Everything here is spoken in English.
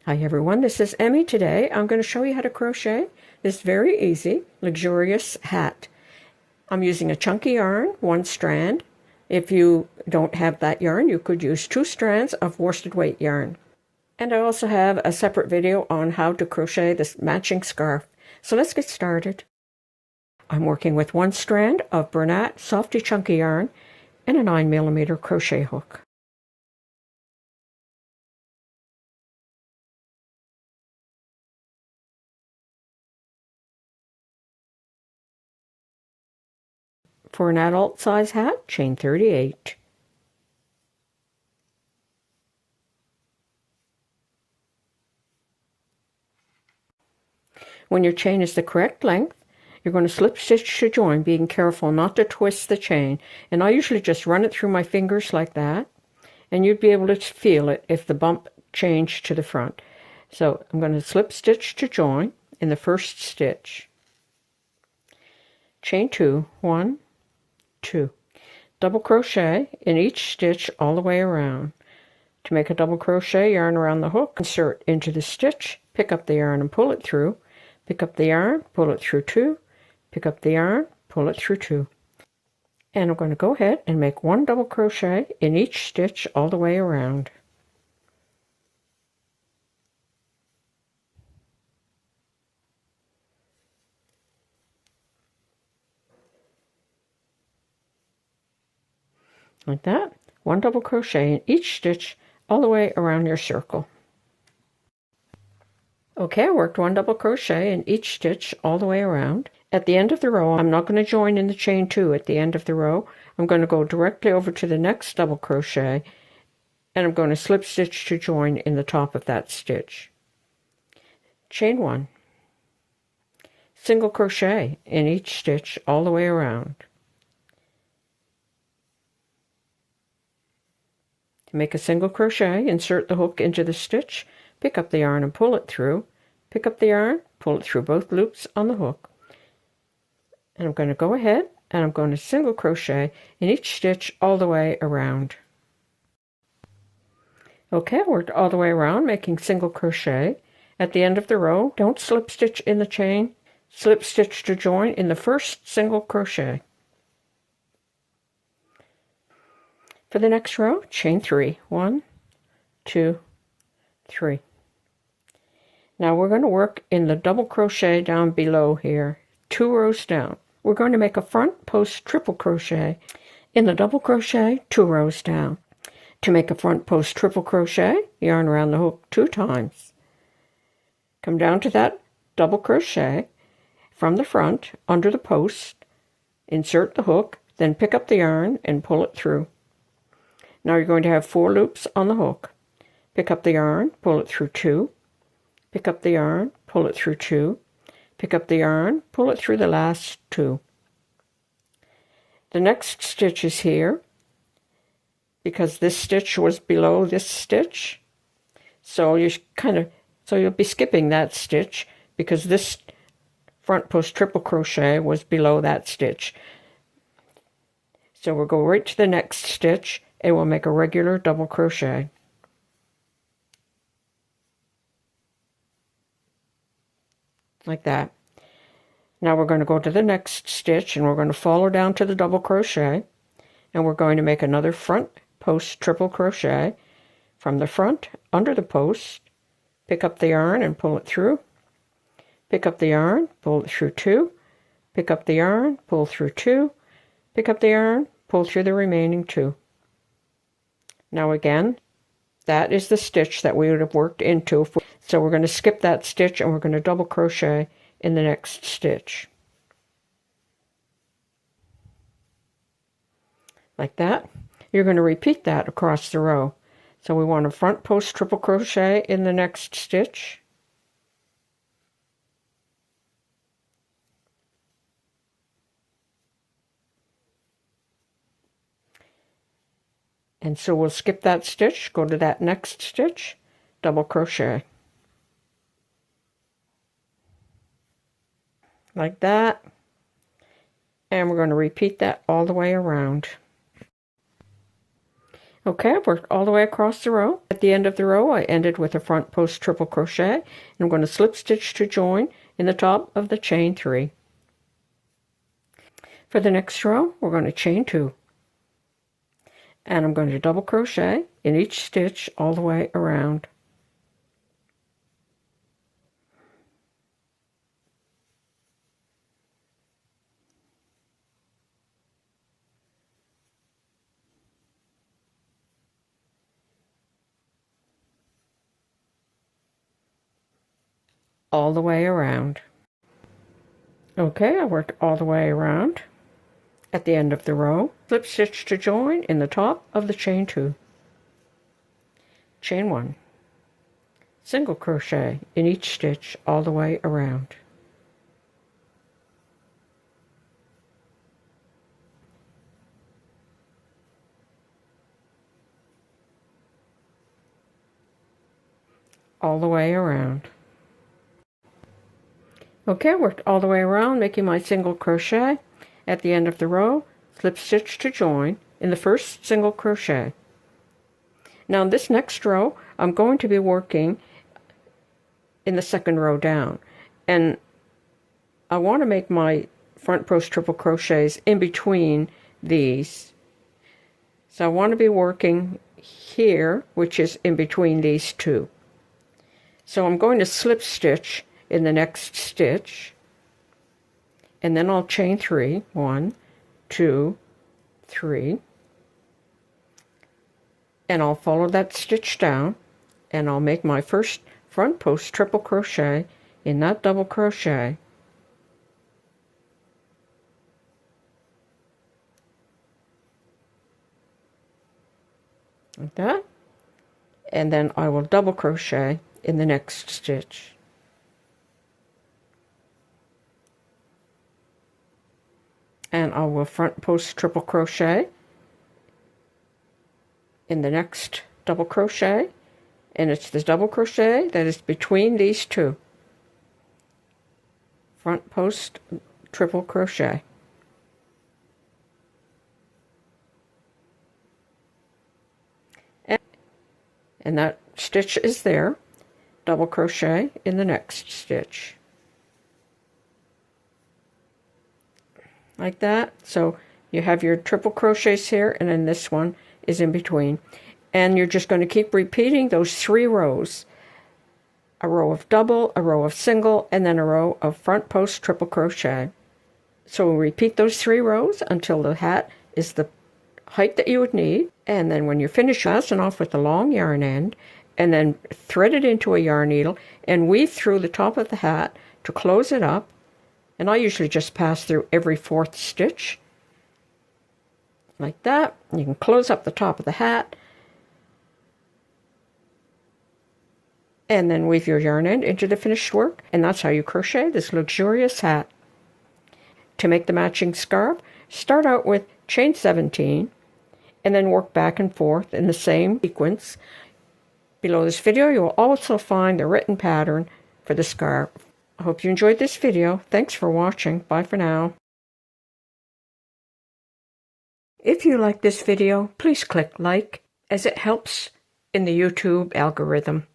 Hi everyone, this is Emmy. Today I'm going to show you how to crochet this very easy, luxurious hat. I'm using a chunky yarn, 1 strand. If you don't have that yarn, you could use 2 strands of worsted weight yarn. And I also have a separate video on how to crochet this matching scarf. So let's get started. I'm working with 1 strand of Bernat Softy Chunky yarn and a 9mm crochet hook. For an adult size hat, chain 38. When your chain is the correct length, you're going to slip stitch to join, being careful not to twist the chain. And I usually just run it through my fingers like that, and you'd be able to feel it if the bump changed to the front. So I'm going to slip stitch to join in the first stitch. Chain 2, 1, 2. Double crochet in each stitch all the way around. To make a double crochet, yarn around the hook, insert into the stitch, pick up the yarn and pull it through, pick up the yarn, pull it through 2, pick up the yarn, pull it through 2. And I'm going to go ahead and make 1 double crochet in each stitch all the way around. Like that. 1 double crochet in each stitch all the way around your circle. Okay, I worked 1 double crochet in each stitch all the way around. At the end of the row, I'm not going to join in the chain 2 at the end of the row. I'm going to go directly over to the next double crochet, and I'm going to slip stitch to join in the top of that stitch. Chain 1. Single crochet in each stitch all the way around. To make a single crochet, insert the hook into the stitch, pick up the yarn and pull it through, pick up the yarn, pull it through both loops on the hook. And I'm going to go ahead and I'm going to single crochet in each stitch all the way around. Okay, I worked all the way around making single crochet. At the end of the row, don't slip stitch in the chain, slip stitch to join in the first single crochet. For the next row, chain 3. 1, 2, 3. Now we're going to work in the double crochet down below here, 2 rows down. We're going to make a front post triple crochet in the double crochet 2 rows down. To make a front post triple crochet, yarn around the hook 2 times. Come down to that double crochet from the front under the post, insert the hook, then pick up the yarn and pull it through. Now you're going to have 4 loops on the hook. Pick up the yarn, pull it through 2, pick up the yarn, pull it through 2, pick up the yarn, pull it through the last 2. The next stitch is here, because this stitch was below this stitch. So you'll be skipping that stitch because this front post triple crochet was below that stitch. So we'll go right to the next stitch and we'll make a regular double crochet. Like that. Now we're going to go to the next stitch and we're going to follow down to the double crochet, and we're going to make another front post triple crochet from the front under the post, pick up the yarn and pull it through, pick up the yarn, pull it through 2, pick up the yarn, pull through 2, pick up the yarn, pull through the remaining 2. Now again, that is the stitch that we would have worked into. So we're going to skip that stitch and we're going to double crochet in the next stitch. Like that. You're going to repeat that across the row. So we want a front post triple crochet in the next stitch. And so we'll skip that stitch, go to that next stitch, double crochet. Like that. And we're going to repeat that all the way around. Okay, I've worked all the way across the row. At the end of the row, I ended with a front post triple crochet, and I'm going to slip stitch to join in the top of the chain 3. For the next row, we're going to chain 2, and I'm going to double crochet in each stitch all the way around. All the way around. Okay, I worked all the way around. At the end of the row, slip stitch to join in the top of the chain 2. Chain 1. Single crochet in each stitch all the way around. All the way around. Okay, I worked all the way around, making my single crochet. At the end of the row, slip stitch to join in the first single crochet. Now in this next row, I'm going to be working in the second row down, and I want to make my front post triple crochets in between these. So I want to be working here, which is in between these two. So I'm going to slip stitch in the next stitch, and then I'll chain 3, 1, 2, 3, and I'll follow that stitch down, and I'll make my first front post triple crochet in that double crochet. Like that, and then I will double crochet in the next stitch. And I will front post triple crochet in the next double crochet, and it's the double crochet that is between these two. Front post triple crochet. And that stitch is there. Double crochet in the next stitch. Like that. So you have your triple crochets here, and then this one is in between. And you're just going to keep repeating those 3 rows. A row of double, a row of single, and then a row of front post triple crochet. So we'll repeat those 3 rows until the hat is the height that you would need. And then when you're finished, fasten off with the long yarn end, and then thread it into a yarn needle and weave through the top of the hat to close it up. And I usually just pass through every 4th stitch, like that. You can close up the top of the hat, and then weave your yarn end into the finished work, and that's how you crochet this luxurious hat. To make the matching scarf, start out with chain 17, and then work back and forth in the same sequence. Below this video, you will also find the written pattern for the scarf. I hope you enjoyed this video. Thanks for watching. Bye for now. If you like this video, please click like, as it helps in the YouTube algorithm.